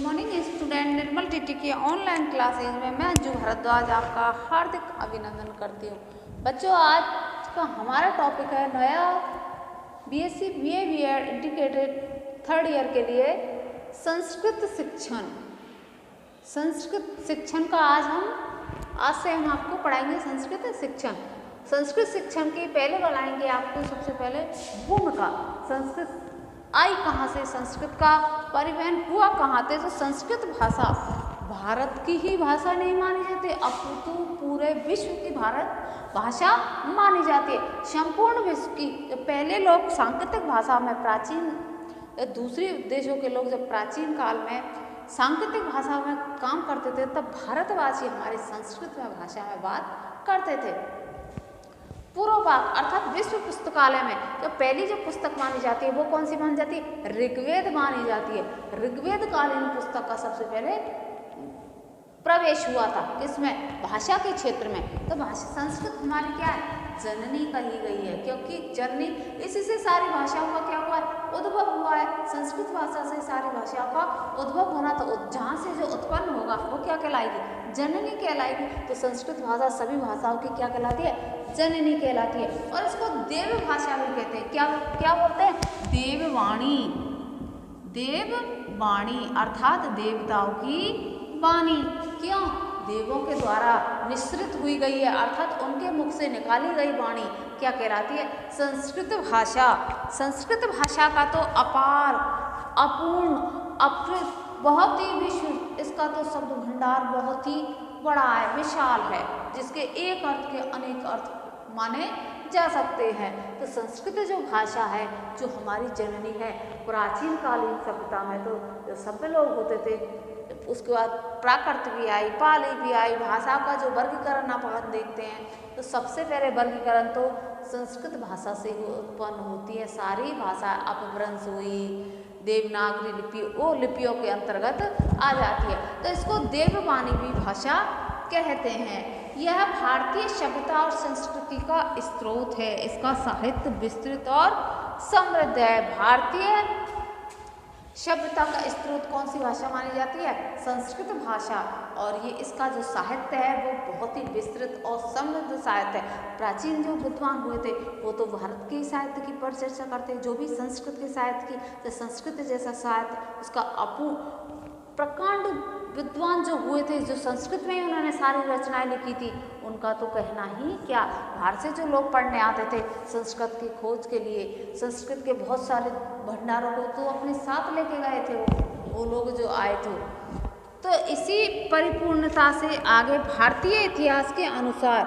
Morning student, निर्मल TT की online classes में मैं अंजू भारद्वाज आपका हार्दिक अभिनंदन करती हूँ। बच्चों, आज का हमारा टॉपिक है नया BSc BA integrated third year के लिए संस्कृत शिक्षण। संस्कृत शिक्षण का आज से हम आपको पढ़ाएंगे संस्कृत शिक्षण। संस्कृत शिक्षण की पहले बनाएंगे आपको सबसे पहले भूमिका। संस्कृत आई कहाँ से, संस्कृत का परिवहन हुआ कहाँ से। तो संस्कृत भाषा भारत की ही भाषा नहीं मानी जाती, अपितु पूरे विश्व की भारत भाषा मानी जाती है, संपूर्ण विश्व की। जब पहले लोग सांकेतिक भाषा में दूसरे देशों के लोग जब प्राचीन काल में सांकेतिक भाषा में काम करते थे, तब भारतवासी हमारी संस्कृत में भाषा में बात करते थे। पूर्वभाग अर्थात विश्व पुस्तकालय में जो पहली जो पुस्तक मानी जाती है वो कौन सी मानी जाती है? ऋग्वेद मानी जाती है। ऋग्वेद कालीन पुस्तक का सबसे पहले प्रवेश हुआ था किसमें? भाषा के क्षेत्र में। तो भाषा संस्कृत हमारी क्या है? जननी कही गई है, क्योंकि जननी, इसी से सारी भाषाओं का क्या हुआ है? उद्भव हुआ है। संस्कृत भाषा से सारी भाषाओं का उद्भव होना, तो जहाँ से जो उत्पन्न होगा वो क्या कहलाएगी? जननी कहलाएगी। तो संस्कृत भाषा सभी भाषाओं की क्या कहलाती है? जननी कहलाती है। और इसको देव भाषा भी कहते हैं। क्या क्या बोलते हैं? देववाणी। देववाणी अर्थात देवताओं की वाणी। क्यों? देवों के द्वारा निश्रित हुई गई है, अर्थात उनके मुख से निकाली गई वाणी क्या कहलाती है? संस्कृत भाषा। संस्कृत भाषा का तो अपार, अपूर्ण, अप्रत, बहुत ही विश्व, इसका तो शब्द भंडार बहुत ही बड़ा है, विशाल है, जिसके एक अर्थ के अनेक अर्थ माने जा सकते हैं। तो संस्कृत जो भाषा है, जो हमारी जननी है, प्राचीन कालीन सभ्यता में तो जो सभ्य लोग होते थे, उसके बाद प्राकृत भी आई, पाली भी आई। भाषा का जो वर्गीकरण आप देखते हैं, तो सबसे पहले वर्गीकरण तो संस्कृत भाषा से ही उत्पन्न होती है। सारी भाषा अपभ्रंश हुई, देवनागरी लिपि वो लिपियों के अंतर्गत आ जाती है। तो इसको देववाणी भी भाषा कहते हैं। यह भारतीय सभ्यता और संस्कृति का स्रोत है। इसका साहित्य विस्तृत और समृद्ध है। भारतीय सभ्यता का स्रोत कौन सी भाषा मानी जाती है? संस्कृत भाषा। और ये इसका जो साहित्य है वो बहुत ही विस्तृत और समृद्ध साहित्य है। प्राचीन जो विद्वान हुए थे वो तो भारत के साहित्य की परिचर्चा करते हैं, जो भी संस्कृत के साहित्य की, तो संस्कृत जैसा साहित्य, उसका प्रकांड विद्वान जो हुए थे, जो संस्कृत में ही उन्होंने सारी रचनाएं लिखी थी, उनका तो कहना ही क्या। बाहर से जो लोग पढ़ने आते थे संस्कृत की खोज के लिए, संस्कृत के बहुत सारे भंडारों को तो अपने साथ लेके गए थे वो लोग जो आए थे। तो इसी परिपूर्णता से आगे भारतीय इतिहास के अनुसार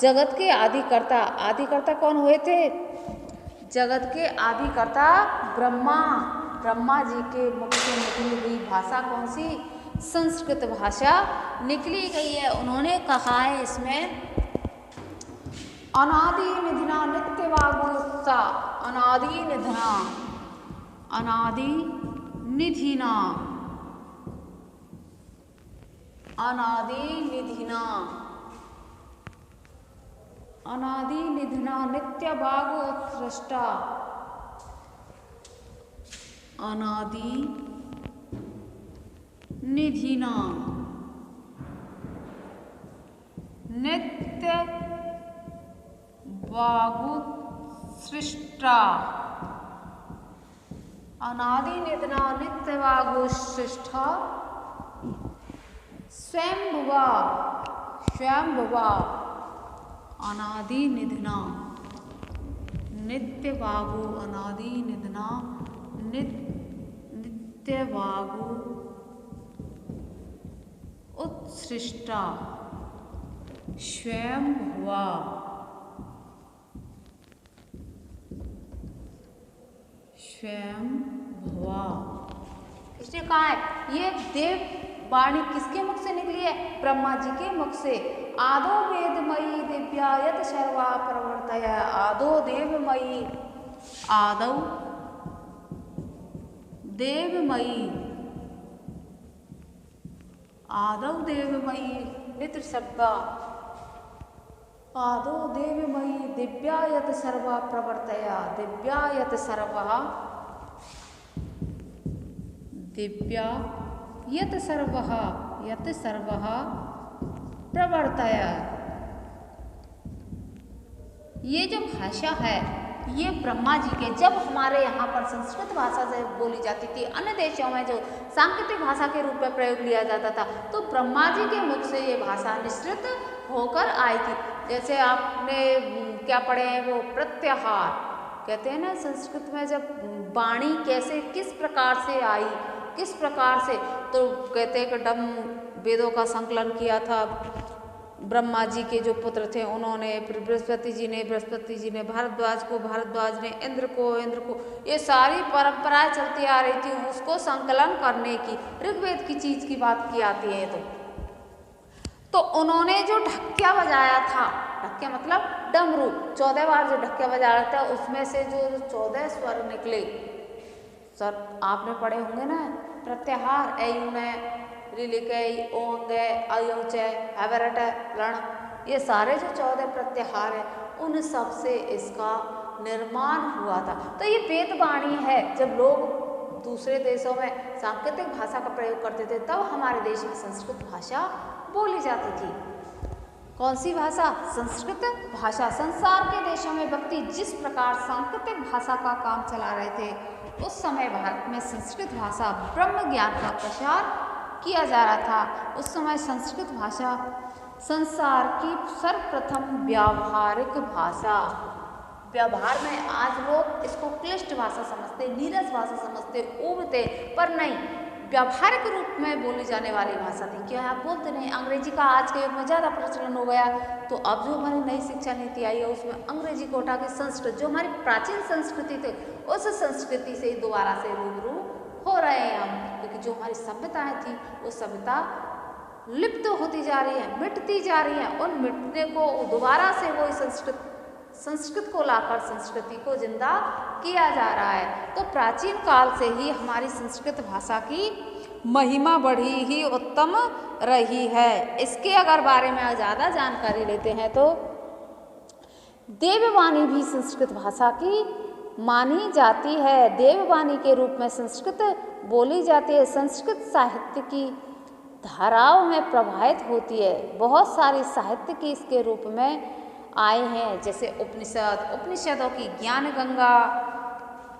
जगत के आदिकर्ता कौन हुए थे? जगत के आदिकर्ता ब्रह्मा जी के मुख से निकली हुई भाषा कौन सी? संस्कृत भाषा निकली गई है। उन्होंने कहा है इसमें, अनादि निधिना नित्यवागुसा, अनादि निधिना, अनादि निधिना, अनादि निधिना, अनादि निधिना नित्यवागु उत्सृष्टा, अनादि निधिना नित्य वागुसृष्टा, अनादि निधिना नित्य वागुसृष्टा, स्वयंभुवा, अनादि निधिना नित्य वागु, अनादि निधिना नित्य वागु उत्सृष्टा, स्वयंभुवा। किसने कहा है? ये देववाणी किसके मुख से निकली है? ब्रह्मा जी के मुख से। आदो वेदमयी दिव्या यत सर्वा प्रवर्तय, आदो देवमयी, आदौ देवमयी, आदौ देवमयी नित्रशब्दा, आदो देवमयी दिव्यायत सर्वा प्रवर्तया, दिव्यायत सर्वा, दिव्या यत सर्वः प्रवर्तयत्। ये जो भाषा है ये ब्रह्मा जी के, जब हमारे यहाँ पर संस्कृत भाषा से बोली जाती थी, अन्य देशों में जो सांकेतिक भाषा के रूप में प्रयोग लिया जाता था, तो ब्रह्मा जी के मुख से ये भाषा निश्रित होकर आई थी। जैसे आपने क्या पढ़े हैं वो प्रत्याहार कहते हैं ना संस्कृत में, जब वाणी कैसे किस प्रकार से आई, किस प्रकार से, तो कहते हैं कि डम वेदों का संकलन किया था ब्रह्मा जी के जो पुत्र थे उन्होंने, फिर बृहस्पति जी ने भारद्वाज ने इंद्र को, ये सारी परंपराएं चलती आ रही थी उसको संकलन करने की। ऋग्वेद की चीज की बात की आती है तो उन्होंने जो ढक्किया बजाया था, ढक्किया मतलब डमरू, 14 बार जो ढक्किया बजाया था उसमें से जो 14 स्वर निकले, सर आपने पढ़े होंगे ना, प्रत्याहार ऐयुने रिलिकई ओंगे अयोचे हैवरट लण, ये सारे जो 14 प्रत्याहार हैं उन सब से इसका निर्माण हुआ था। तो ये वेद वाणी है। जब लोग दूसरे देशों में सांकेतिक भाषा का प्रयोग करते थे तब हमारे देश में संस्कृत भाषा बोली जाती थी। कौन सी भाषा? संस्कृत भाषा। संसार के देशों में व्यक्ति जिस प्रकार सांकेतिक भाषा का काम चला रहे थे उस समय भारत में संस्कृत भाषा ब्रह्म ज्ञान का प्रचार किया जा रहा था। उस समय संस्कृत भाषा संसार की सर्वप्रथम व्यावहारिक भाषा, व्यवहार में आज लोग इसको क्लिष्ट भाषा समझते, नीरस भाषा समझते, उबते, पर नहीं, व्यावहारिक रूप में बोली जाने वाली भाषा थी। क्या आप बोलते नहीं, अंग्रेजी का आज के युग में ज़्यादा प्रचलन हो गया, तो अब जो हमारी नई शिक्षा नीति आई है उसमें अंग्रेजी को उठा के संस्कृत, जो हमारी प्राचीन संस्कृति थी उस संस्कृति से दोबारा से रूबरू हो रहे हैं हम, क्योंकि जो हमारी सभ्यताएं थी वो सभ्यता लिप्त होती जा रही है, मिटती जा रही है। उन मिटने को दोबारा से वही संस्कृत को लाकर संस्कृति को जिंदा किया जा रहा है। तो प्राचीन काल से ही हमारी संस्कृत भाषा की महिमा बढ़ी ही उत्तम रही है। इसके अगर बारे में ज़्यादा जानकारी लेते हैं तो देववाणी भी संस्कृत भाषा की मानी जाती है। देववाणी के रूप में संस्कृत बोली जाती है। संस्कृत साहित्य की धाराओं में प्रभावित होती है। बहुत सारी साहित्य की इसके रूप में आए हैं, जैसे उपनिषदों की ज्ञान गंगा,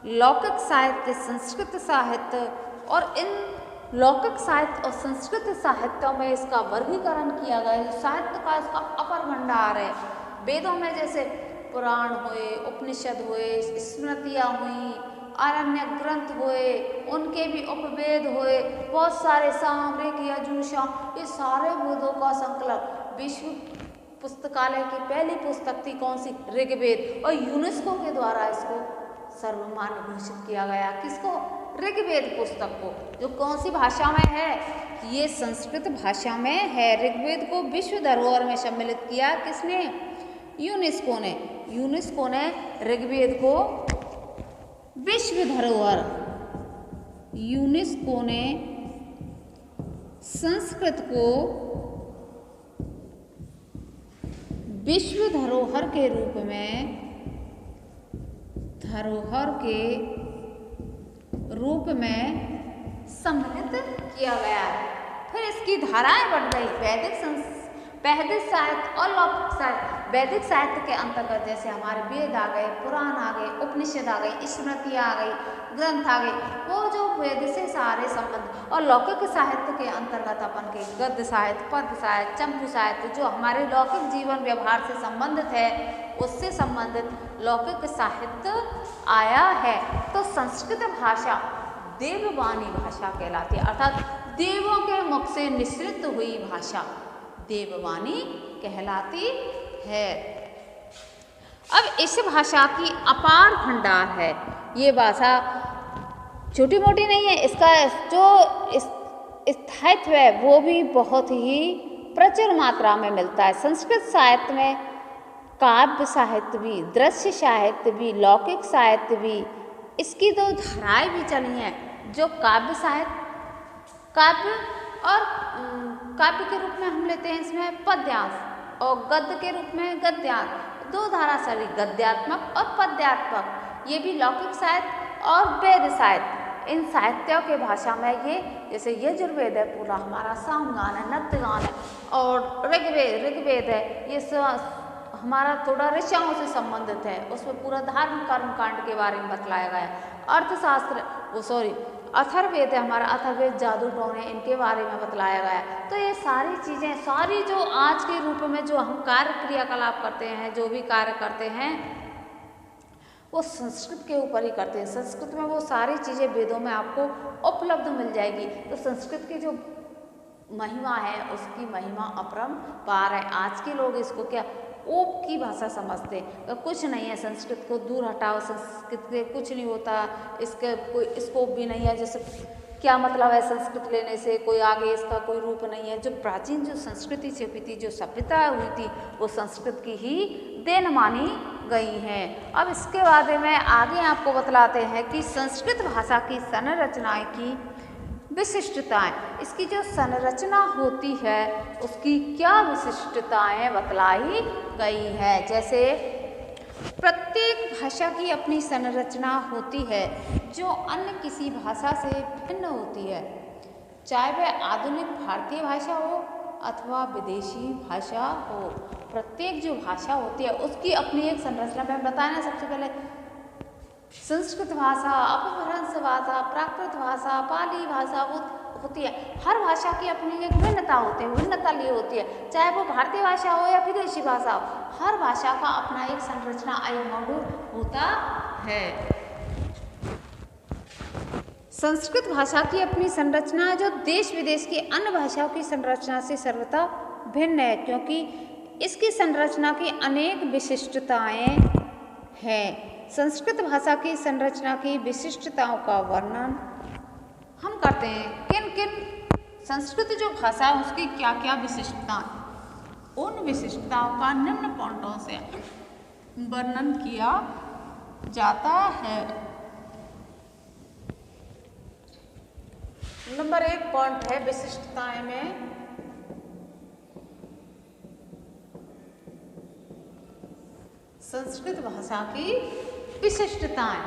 लौकिक साहित्य, संस्कृत साहित्य, और इन लौकिक साहित्य और संस्कृत साहित्यों में इसका वर्गीकरण किया गया है। साहित्य का इसका अपर भंडार है। वेदों में जैसे पुराण हुए, उपनिषद हुए, स्मृतियाँ हुई, आरण्य ग्रंथ हुए, उनके भी उपवेद हुए, बहुत सारे सामरिक यजुषा, ये सारे वेदों का संकलन। विश्व पुस्तकालय की पहली पुस्तक थी कौन सी? ऋग्वेद, और यूनेस्को के द्वारा इसको सर्वमान्य घोषित किया गया। किसको? ऋग्वेद पुस्तक को, जो कौन सी भाषा में है? ये संस्कृत भाषा में है। ऋग्वेद को विश्व धरोहर में सम्मिलित किया किसने? यूनेस्को ने। यूनेस्को ने ऋग्वेद को विश्व धरोहर, यूनेस्को ने संस्कृत को विश्व धरोहर के रूप में, सम्मिलित किया गया है। फिर इसकी धाराएं बढ़ गई, वैदिक साहित्य और लौकिक साहित्य। वैदिक साहित्य के अंतर्गत जैसे हमारे वेद आ गए, पुराण आ गए, उपनिषद आ गई, स्मृतियाँ आ गई, ग्रंथ आ गई, वो जो वेद से सारे संबंध। और लौकिक साहित्य के अंतर्गत अपन के गद्य साहित्य, पद्य साहित्य, चंपू साहित्य, जो हमारे लौकिक जीवन व्यवहार से संबंधित है, उससे संबंधित लौकिक साहित्य आया है। तो संस्कृत भाषा देववाणी भाषा कहलाती है, अर्थात देवों के मुख से निसृत हुई भाषा देववाणी कहलाती है। अब इस भाषा की अपार भंडार है। ये भाषा छोटी मोटी नहीं है, इसका जो स्थायित्व है वो भी बहुत ही प्रचुर मात्रा में मिलता है। संस्कृत साहित्य में काव्य साहित्य भी, दृश्य साहित्य भी, लौकिक साहित्य भी, इसकी दो धाराएं भी चली हैं। जो काव्य साहित्य, काव्य और काव्य के रूप में हम लेते हैं इसमें पद्यांश, और गद्य के रूप में गद्यांश। दो धारा चली, गद्यात्मक और पद्यात्मक। ये भी लौकिक साहित्य और वेद साहित्य, इन साहित्यों के भाषा में ये जैसे यजुर्वेद है पूरा हमारा, सामगान है, नृत्यगान है, और ऋग्वेद है, ये हमारा थोड़ा ऋचाओं से संबंधित है, उसमें पूरा धर्म कर्मकांड के बारे में बतलाया गया है। अर्थशास्त्र अथर्ववेद है हमारा, अथर्ववेद जादू टोने इनके बारे में बतलाया गया है। तो ये सारी चीज़ें, सारी जो आज के रूप में जो हम कार्य क्रियाकलाप करते हैं, जो भी कार्य करते हैं वो संस्कृत के ऊपर ही करते हैं। संस्कृत में वो सारी चीज़ें वेदों में आपको उपलब्ध मिल जाएगी। तो संस्कृत की जो महिमा है उसकी महिमा अपरंपार है। आज के लोग इसको क्या ओप की भाषा समझते हैं, तो कुछ नहीं है, संस्कृत को दूर हटाओ, संस्कृत के कुछ नहीं होता, इसके कोई स्कोप भी नहीं है। जैसे क्या मतलब है संस्कृत लेने से, कोई आगे इसका कोई रूप नहीं है। जो प्राचीन जो संस्कृति छिपी थी, जो सभ्यता हुई थी, वो संस्कृत की ही देन मानी गई हैं। अब इसके बारे में आगे आपको बतलाते हैं कि संस्कृत भाषा की संरचनाएं की विशिष्टताएं, इसकी जो संरचना होती है उसकी क्या विशिष्टताएं बतलाई गई है। जैसे प्रत्येक भाषा की अपनी संरचना होती है जो अन्य किसी भाषा से भिन्न होती है, चाहे वह आधुनिक भारतीय भाषा हो अथवा विदेशी भाषा हो। प्रत्येक जो भाषा होती है उसकी अपनी एक संरचना में बताना। सबसे पहले संस्कृत भाषा, अपभ्रंश भाषा, प्राकृत भाषा, पाली भाषा वो होती है। हर भाषा की अपनी एक भिन्नता होती है, भिन्नता लिए होती है, चाहे वो भारतीय भाषा हो या विदेशी भाषा हो। हर भाषा का अपना एक संरचना एक मॉड्यूल होता है। संस्कृत भाषा की अपनी संरचना है जो देश विदेश की अन्य भाषाओं की संरचना से सर्वथा भिन्न है, क्योंकि इसकी संरचना की अनेक विशिष्टताएं हैं। संस्कृत भाषा की संरचना की विशिष्टताओं का वर्णन हम करते हैं। किन किन संस्कृत जो भाषा है उसकी क्या क्या विशिष्टताएं, उन विशिष्टताओं का निम्न पॉइंटों से वर्णन किया जाता है। नंबर 1 पॉइंट है विशिष्टताएं में संस्कृत भाषा की विशिष्टताएं।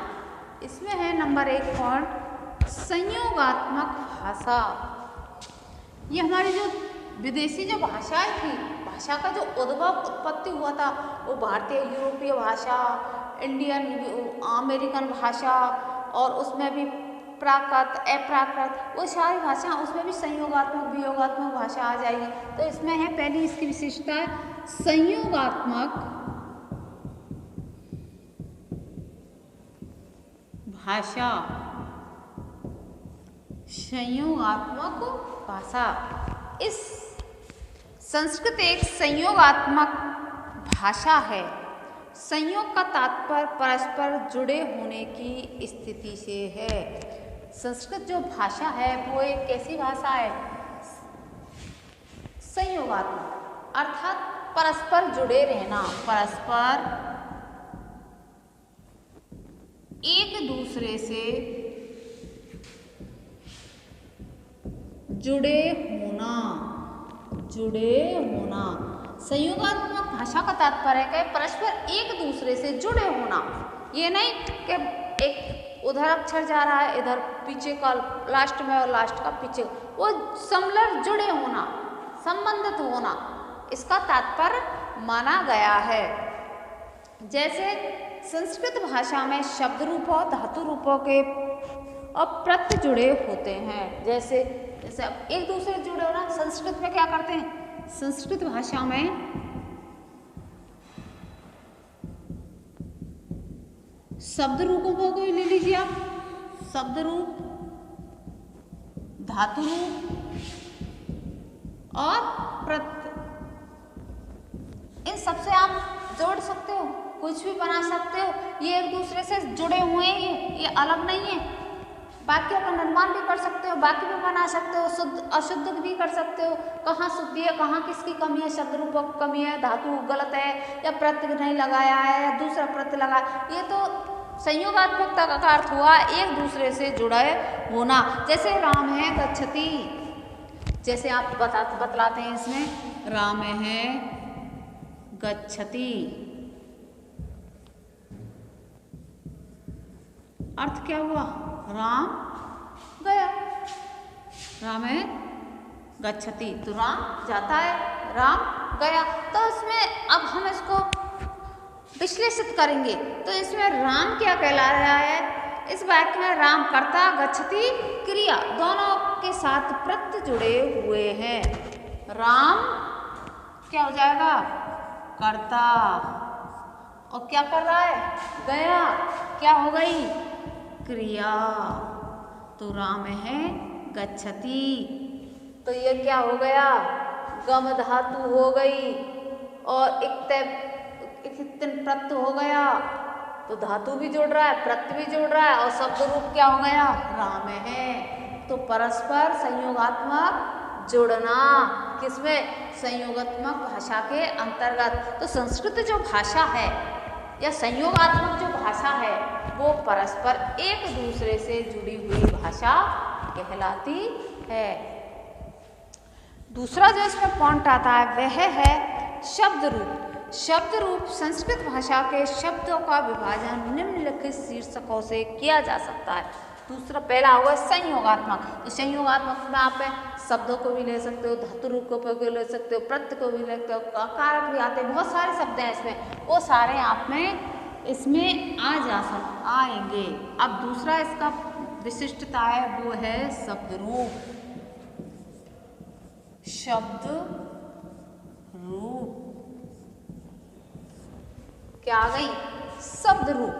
इसमें है नंबर 1 पॉइंट संयोगात्मक भाषा। ये हमारी जो विदेशी जो भाषाएं थी, भाषा का जो उत्पत्ति हुआ था वो भारतीय, यूरोपीय भाषा, इंडियन, अमेरिकन भाषा, और उसमें भी प्राकृत, अप्राकृत, वो सारी भाषा, उसमें भी संयोगात्मक वियोगात्मक भाषा आ जाएगी। तो इसमें है पहली इसकी विशेषता संयोगात्मक भाषा। संयोगात्मक भाषा, इस संस्कृत एक संयोगात्मक भाषा है। संयोग का तात्पर्य परस्पर जुड़े होने की स्थिति से है। संस्कृत जो भाषा है वो एक कैसी भाषा है? संयोगात्मक, अर्थात परस्पर जुड़े रहना, परस्पर एक दूसरे से जुड़े होना। संयोगात्मक भाषा का तात्पर्य है कि परस्पर एक दूसरे से जुड़े होना। ये नहीं कि एक उधर अक्षर जा रहा है, इधर पीछे का लास्ट में और लास्ट का पीछे, वो समलर जुड़े होना, संबंधित होना, इसका तात्पर्य माना गया है। जैसे संस्कृत भाषा में शब्द रूपों, धातु रूपों के अप्रत्य जुड़े होते हैं। जैसे अब एक दूसरे से जुड़े होना, संस्कृत में क्या करते हैं? संस्कृत भाषा में शब्द रूपों को ले लीजिए आप, शब्द रूप, धातु रूप और प्रत्यय, इन सबसे आप जोड़ सकते हो, कुछ भी बना सकते हो। ये एक दूसरे से जुड़े हुए हैं, ये अलग नहीं है। वाक्यों का निर्माण भी कर सकते हो, वाक्य भी बना सकते हो, शुद्ध अशुद्ध भी कर सकते हो, कहाँ शुद्धि है, कहाँ किसकी कमी है, शब्द रूपों की कमी है, धातु गलत है, या प्रत्यय नहीं लगाया है, या दूसरा प्रत्यय लगाया। ये तो संयोगात्मकता का अर्थ हुआ एक दूसरे से जुड़े होना। जैसे राम है गच्छति, जैसे आप बतलाते हैं इसमें, राम है गच्छति, अर्थ क्या हुआ? राम रामे गच्छति, तो राम जाता है, राम गया। तो इसमें अब हम इसको विश्लेषित करेंगे, तो इसमें राम क्या कहला रहा है? इस वाक्य में राम कर्ता, गच्छति क्रिया, दोनों के साथ प्रत्यय जुड़े हुए हैं। राम क्या हो जाएगा? कर्ता, और क्या कर रहा है? गया, क्या हो गई? क्रिया, तो राम है गच्छति, तो ये क्या हो गया? गम धातु हो गई, और एक प्रत्यय हो गया, तो धातु भी जोड़ रहा है, प्रत्यय भी जोड़ रहा है, और शब्द रूप क्या हो गया? राम है। तो परस्पर संयोगात्मक जुड़ना, किसमें? संयोगात्मक भाषा के अंतर्गत। तो संस्कृत जो भाषा है या संयोगात्मक जो भाषा है वो परस्पर एक दूसरे से जुड़ी हुई भाषा कहलाती है। दूसरा जो इसमें पॉइंट आता है वह है शब्द रूप। शब्द रूप संस्कृत भाषा के शब्दों का विभाजन निम्नलिखित शीर्षकों से किया जा सकता है। दूसरा, पहला होगा संयोगात्मक। तो संयोगात्मक में आप शब्दों को भी ले सकते हो, धातु रूप को भी ले सकते हो, प्रत्यय को भी ले सकते हो, कारक भी आते हैं, बहुत सारे शब्द हैं इसमें, वो सारे आप में इसमें आएंगे। अब दूसरा इसका विशिष्टता है वो है शब्द रूप। शब्द रूप क्या आ गई? शब्द रूप।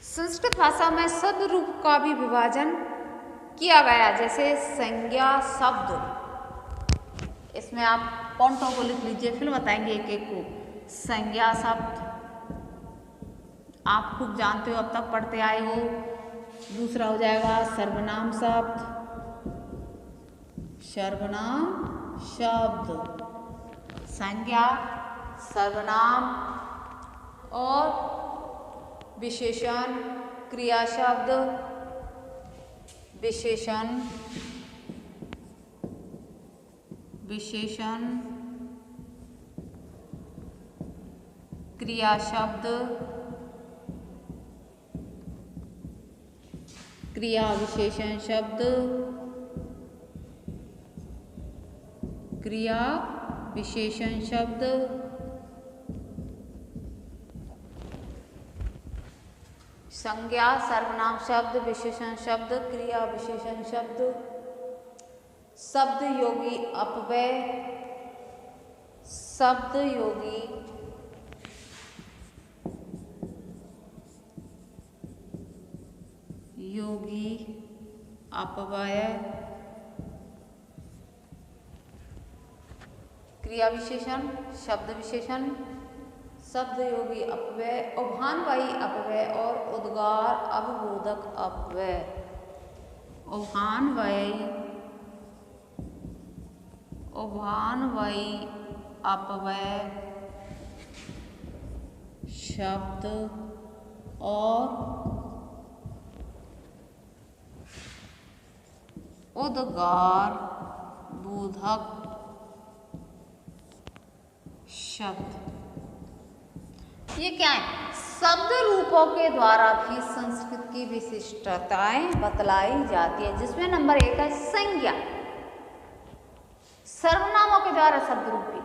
संस्कृत भाषा में शब्द रूप का भी विभाजन किया गया, जैसे संज्ञा शब्द। इसमें आप पॉइंटों को लिख लीजिए, फिर बताएंगे एक एक को। संज्ञा शब्द आप खूब जानते हो, अब तक पढ़ते आए हो। दूसरा हो जाएगा सर्वनाम शब्द। सर्वनाम शब्द, संज्ञा, सर्वनाम और विशेषण, क्रिया शब्द, विशेषण, विशेषण, क्रिया शब्द, क्रिया विशेषण शब्द, क्रिया विशेषण शब्द, संज्ञा, सर्वनाम शब्द, विशेषण शब्द, क्रिया विशेषण शब्द, शब्द योगी अपव्यय, शब्द योगी अपव्यय, क्रिया विशेषण, शब्द विशेषण, शब्द योगी अपव्यय, उभानवायी अपव्यय और उद्गार अवबोधक अपव्यय। उभानवायी अपव्यय शब्द और उद्गार बोधक शब्द। ये क्या है? शब्द रूपों के द्वारा भी संस्कृत की विशिष्टताएं बतलाई जाती है, जिसमें नंबर 1 है संज्ञा। सर्वनामों के द्वारा शब्द रूपी,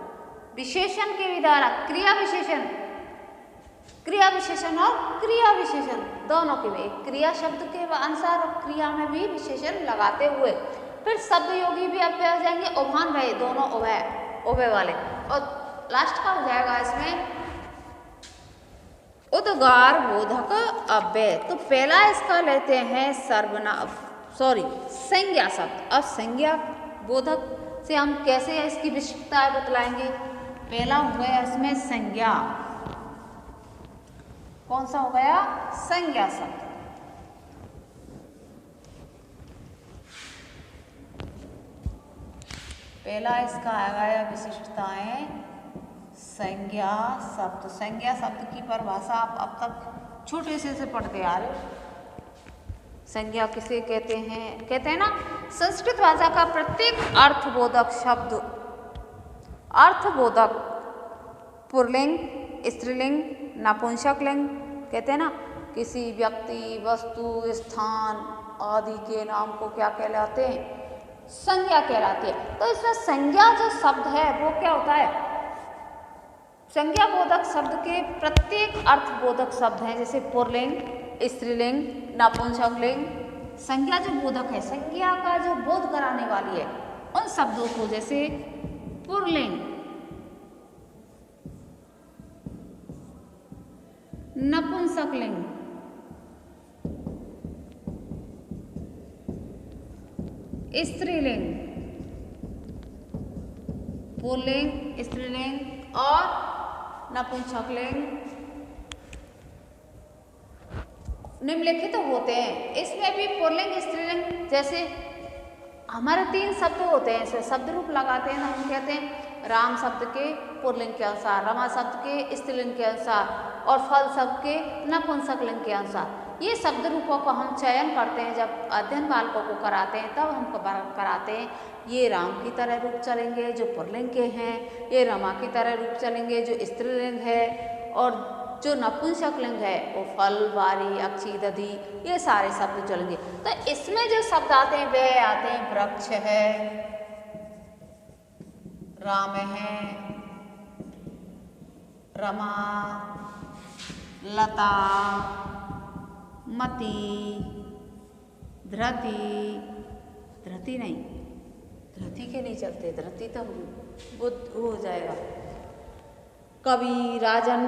विशेषण के द्वारा क्रिया विशेषण, क्रिया विशेषण और क्रिया विशेषण दोनों के भी, क्रिया शब्द के अनुसार और क्रिया में भी विशेषण लगाते हुए। फिर शब्द योगी भी अपव्यय हो जाएंगे, उभान भय, दोनों उभय वाले, और लास्ट का हो जाएगा इसमें उद्गार बोधक अव्यय। तो पहला इसका लेते हैं संज्ञा शब्द। अब संज्ञा बोधक से हम कैसे इसकी विशिष्टता बतलाएंगे? पहला हो गया इसमें संज्ञा। कौन सा हो गया? संज्ञा शब्द। पहला इसका आ गया विशिष्टताएं संज्ञा शब्द। संज्ञा शब्द की परिभाषा आप अब तक छोटे से पढ़ते आ रहे हो। संज्ञा किसे कहते हैं? कहते हैं ना, संस्कृत भाषा का प्रत्येक अर्थबोधक शब्द, अर्थबोधक पुल्लिंग, स्त्रीलिंग, नपुंसकलिंग, कहते हैं ना किसी व्यक्ति, वस्तु, स्थान आदि के नाम को क्या कहलाते हैं? संज्ञा कहलाती है। तो इसमें संज्ञा जो शब्द है वो क्या होता है? संज्ञा बोधक शब्द के प्रत्येक अर्थ बोधक शब्द हैं, जैसे पुल्लिंग, स्त्रीलिंग, नपुंसकलिंग। संज्ञा जो बोधक है, संज्ञा का जो बोध कराने वाली है, उन शब्दों को जैसे पुल्लिंग, नपुंसकलिंग, स्त्रीलिंग, पुल्लिंग, स्त्रीलिंग और नपुंसकलिंग निम्नलिखित होते हैं। इसमें भी पुल्लिंग, स्त्रीलिंग जैसे हमारे 3 शब्द होते हैं, इसमें शब्द रूप लगाते हैं, हम कहते हैं राम शब्द के पुल्लिंग के अनुसार, रमा शब्द के स्त्रीलिंग के अनुसार और फल शब्द के नपुंसकलिंग के अनुसार। ये शब्द रूपों को हम चयन करते हैं, जब अध्ययन बालकों को कराते हैं तब हम कराते हैं। ये राम की तरह रूप चलेंगे जो पुल्लिंग के हैं, ये रमा की तरह रूप चलेंगे जो स्त्रीलिंग है, और जो नपुंसकलिंग है वो फल, वारी, अक्षी, दधि, ये सारे शब्द चलेंगे। तो इसमें जो शब्द आते हैं वे आते हैं वृक्ष है, राम है, रमा, लता, मति, धृति, धृति नहीं, धृति के नहीं चलते, धृति तो बुद्ध हो जाएगा, कवि, राजन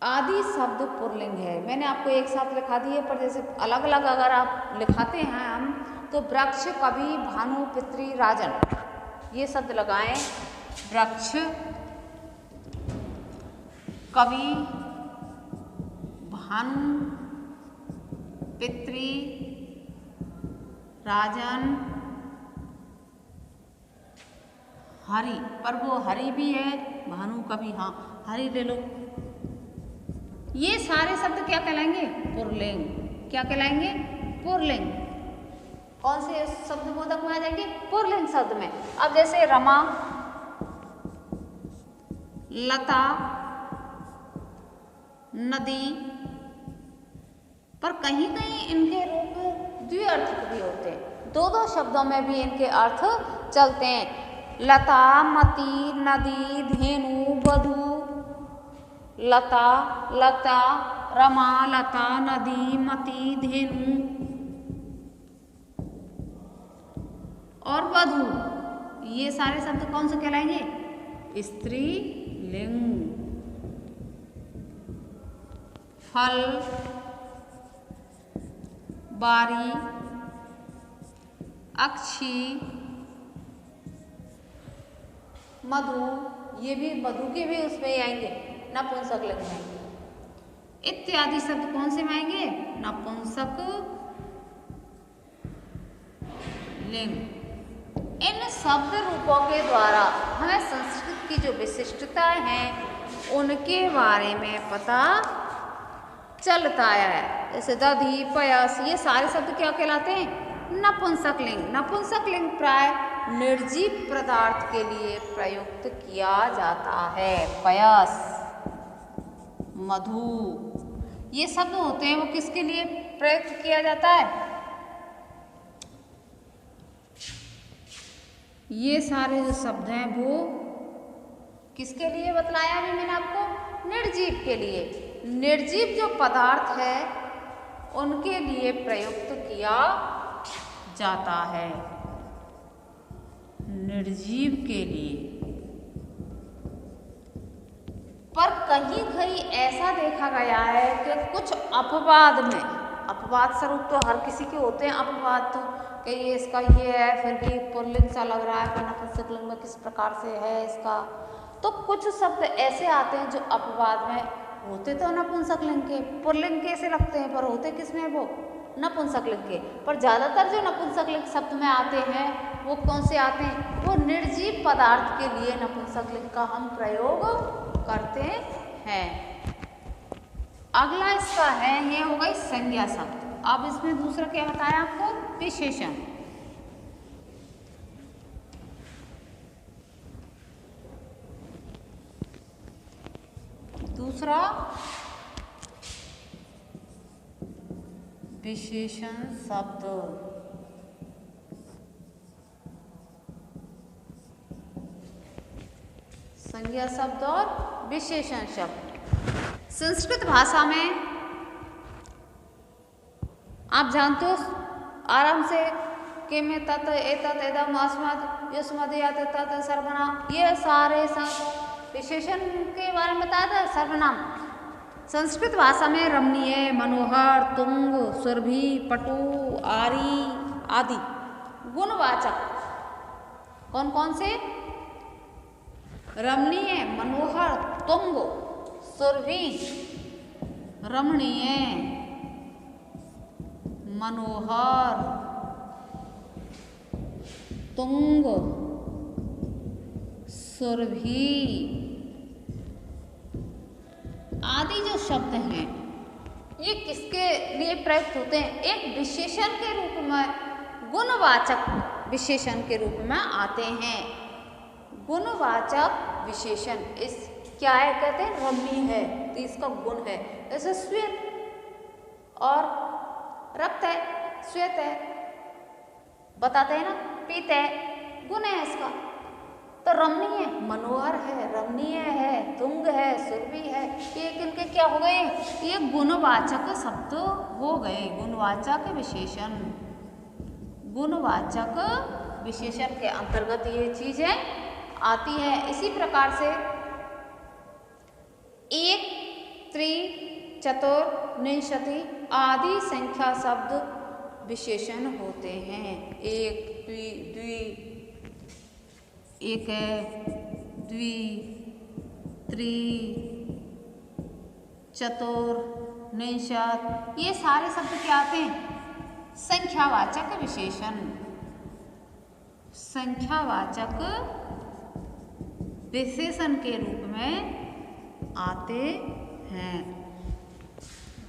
आदि शब्द पुल्लिंग है। मैंने आपको एक साथ लिखा दिए, पर जैसे अलग अलग अगर आप लिखाते हैं हम तो वृक्ष, कवि, भानु, पितृ, राजन ये शब्द लगाएं। वृक्ष, कवि, भानु, पितृ, राजन, हरि, पर वो हरि भी है, भानु, कवि, हाँ हरि ले लो। ये सारे शब्द क्या कहलाएंगे? पुल्लिंग। क्या कहलाएंगे? पुल्लिंग। कौन से शब्द बोधक में आ जाएंगे? पुल्लिंग शब्द में। अब जैसे रमा, लता, नदी, पर कहीं कहीं इनके रूप द्विअर्थक भी होते हैं, 2-2 शब्दों में भी इनके अर्थ चलते हैं। लता, मति, नदी, धेनु, वधु, लता, लता, रमा, लता, नदी, मति, धेनु और वधु, ये सारे शब्द कौन से कहलाएंगे? स्त्रीलिंग। फल, बारी, अक्षी, मधु, ये भी मधु के भी उसमें ही आएंगे, नपुंसकलिंग में। इत्यादि शब्द कौन से में आएंगे? नपुंसक लिंग। इन शब्द रूपों के द्वारा हमें संस्कृत की जो विशिष्टताएं हैं उनके बारे में पता चलता है। जैसे दधि, पयस, ये सारे शब्द क्या कहलाते हैं? नपुंसकलिंग। नपुंसकलिंग प्राय निर्जीव पदार्थ के लिए प्रयुक्त किया जाता है। पयस, मधु, ये शब्द होते हैं वो किसके लिए प्रयुक्त किया जाता है? ये सारे जो शब्द हैं वो किसके लिए बतलाया अभी मैंने आपको? निर्जीव के लिए। निर्जीव जो पदार्थ है उनके लिए प्रयुक्त किया जाता है। निर्जीव के लिए। पर कहीं कहीं ऐसा देखा गया है कि कुछ अपवाद में, अपवाद स्वरूप तो हर किसी के होते हैं अपवाद, तो कि ये इसका ये है, फिर भी पुल्लिंग सा लग रहा है, फिर नपुंसकलिंग में किस प्रकार से है इसका। तो कुछ शब्द ऐसे आते हैं जो अपवाद में होते तो नपुंसकलिंग के, पुल्लिंग के से लगते हैं, पर होते किसमें वो? नपुंसकलिंग के। पर ज़्यादातर जो नपुंसकलिंग शब्द में आते हैं वो कौन से आते हैं? वो निर्जीव पदार्थ के लिए नपुंसकलिंग का हम प्रयोग करते हैं। अगला इसका है, ये हो गई संज्ञा शब्द। अब इसमें दूसरा क्या बताया आपको? विशेषण। दूसरा विशेषण शब्द। संज्ञा शब्द और विशेषण शब्द। संस्कृत भाषा में आप जानते हो आराम से के में तत् एतत् एदम अस्मत् युष्मत् यत् तत् सर्वनाम, ये सारे विशेषण के बारे में बताया था। सर्वनाम संस्कृत भाषा में रमणीय, मनोहर, तुंग, सुरभि, पटु, आरी आदि गुणवाचक कौन कौन से? रमणीय, मनोहर, तुंग, सुरभि, रमणीय, मनोहर, तुंग, सुरभि आदि जो शब्द हैं ये किसके लिए प्रयुक्त होते हैं? एक विशेषण के रूप में, गुणवाचक विशेषण के रूप में आते हैं। गुणवाचक विशेषण इस क्या है? कहते हैं रमणीय है तो इसका गुण है। जैसे श्वेत और रक्त है, श्वेत है बताते हैं ना, पीत है, गुण है इसका। तो रमणीय, मनोहर है, रमणीय है, तुंग है, सुरभि है, ये किनके क्या हो गए? ये गुणवाचक शब्द हो गए, गुणवाचक विशेषण। गुणवाचक विशेषण के अंतर्गत ये चीजें आती है। इसी प्रकार से एक, त्रि, चतुर, निंशति आदि संख्या शब्द विशेषण होते हैं। एक, द्वि, एक, द्वि, त्रि, चतुर, निंशत, ये सारे शब्द क्या आते हैं? संख्यावाचक विशेषण। संख्यावाचक विशेषण के रूप में आते हैं।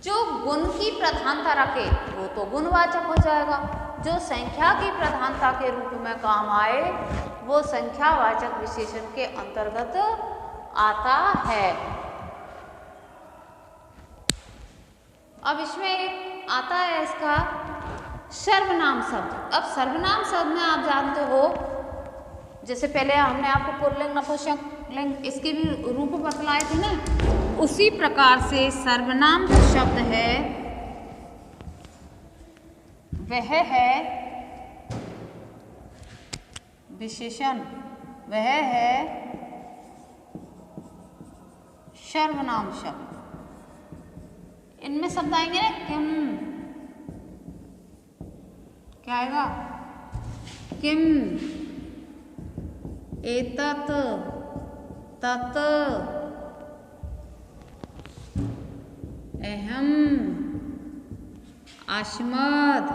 जो गुण की प्रधानता रखे वो तो गुणवाचक हो जाएगा, जो संख्या की प्रधानता के रूप में काम आए वो संख्यावाचक विशेषण के अंतर्गत आता है। अब इसमें एक आता है इसका सर्वनाम शब्द। अब सर्वनाम शब्द में आप जानते हो, जैसे पहले हमने आपको पुल्लिंग, नपुंसकलिंग इसके भी रूप बतलाए थे ना, उसी प्रकार से सर्वनाम जो शब्द है वह है विशेषण, वह है सर्वनाम शब्द। इनमें शब्द आएंगे ना, किम, क्या आएगा? किम, एतत्, तत्, अहम, अस्मद्,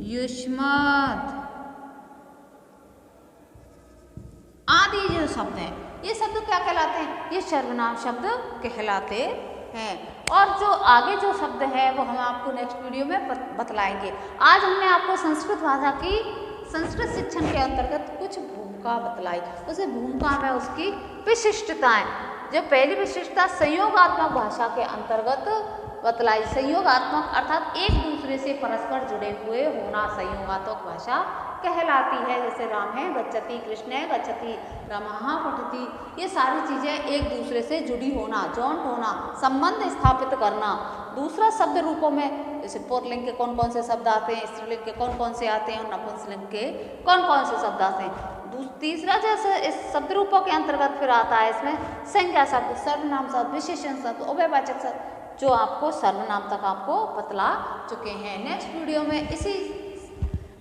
युष्मद् आदि जो शब्द हैं, ये शब्द क्या कहलाते हैं? ये सर्वनाम शब्द कहलाते हैं। और जो आगे जो शब्द है वो हम आपको नेक्स्ट वीडियो में बतलाएंगे। आज हमने आपको संस्कृत भाषा की संस्कृत शिक्षण के अंतर्गत कुछ भूमिका बतलाई। उस भूमिका में उसकी विशिष्टताएं, जो पहली विशिष्टता संयोगात्मक भाषा के अंतर्गत बतलाई। संयोगात्मक अर्थात एक दूसरे से परस्पर जुड़े हुए होना संयोगात्मक भाषा कहलाती है। जैसे राम है गच्छति, कृष्ण है गच्छति, रामः पठति, ये सारी चीज़ें एक दूसरे से जुड़ी होना, जॉइंट होना, संबंध स्थापित करना। दूसरा शब्द रूपों में जैसे पुल्लिंग के कौन कौन से शब्द आते हैं, स्त्रीलिंग के कौन कौन से आते हैं और नपुंसकलिंग के कौन कौन से शब्द आते हैं। तीसरा जैसे इस शब्द रूपों के अंतर्गत फिर आता है इसमें संज्ञा शब्द, सर्वनाम शब्द, विशेषण शब्द, उभयवाचक शब्द, जो आपको सर्वनाम तक आपको बतला चुके हैं। नेक्स्ट वीडियो में इसी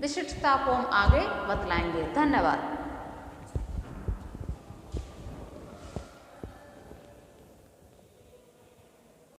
विशिष्टता को हम आगे बतलाएंगे। धन्यवाद।